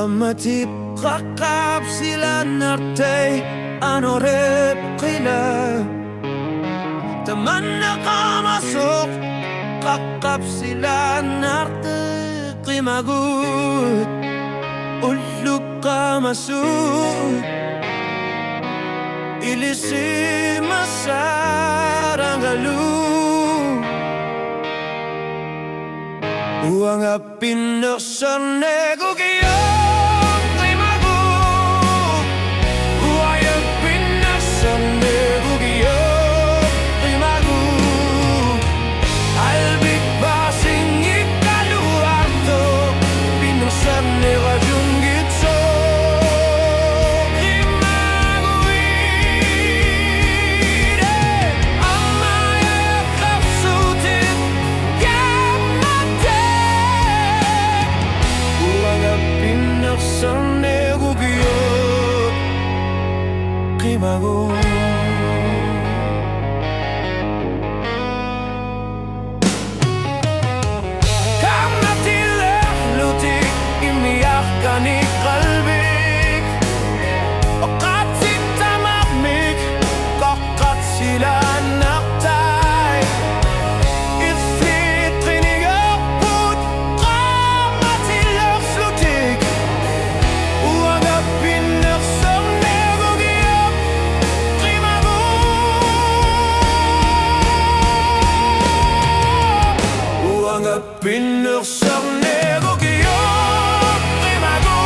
matip kakap sila narte anorep kila Taman nakamasok kakap sila narte kimagut Uluk kamasut Ilisi masarang galu Uang apinok sonne kukiyo Kimagu Uang apinok sonne kukiyo Kimagu Albik basing ikaluarto Pinok sonne rajung gitso Sonne gugiyot Kimagu Kama tilah lutik imiyak kani kalbik Okat sita makmik Kokat sila naktay Ifit rinigak put Kama tilah lutik Pinok sonne gugiyot Kimagu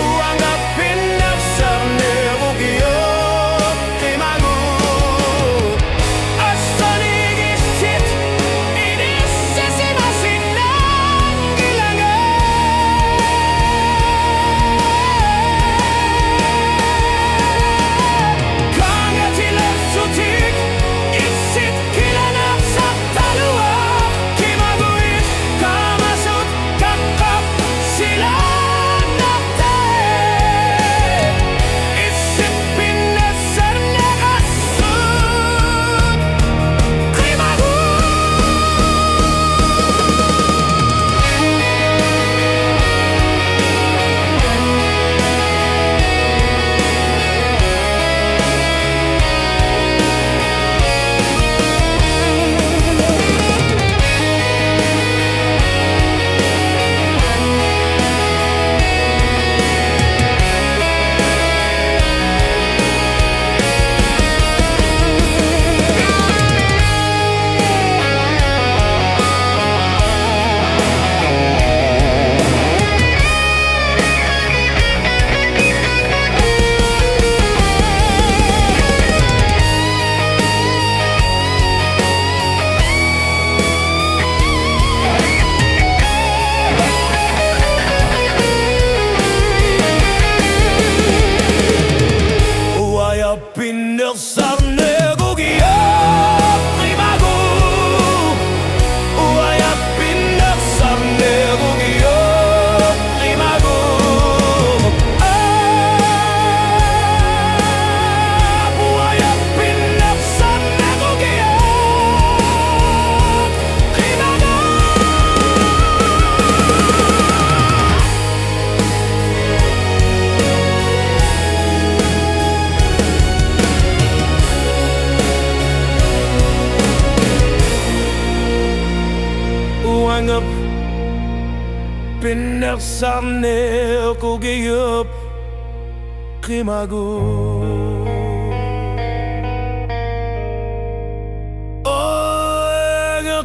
Uanga pinok sonne gugiyot Kimagu Asanigisit Inisisimasinang gilangan Kangatilak sutik Isit kilanak sa talua Pinok sonne gugiyot Kimagu Uaya pinok sonne gugiyot Kimagu Uaya pinok sonne gugiyot Kimagu Uangap Pinok sonne gugiyot Kimagu Uangap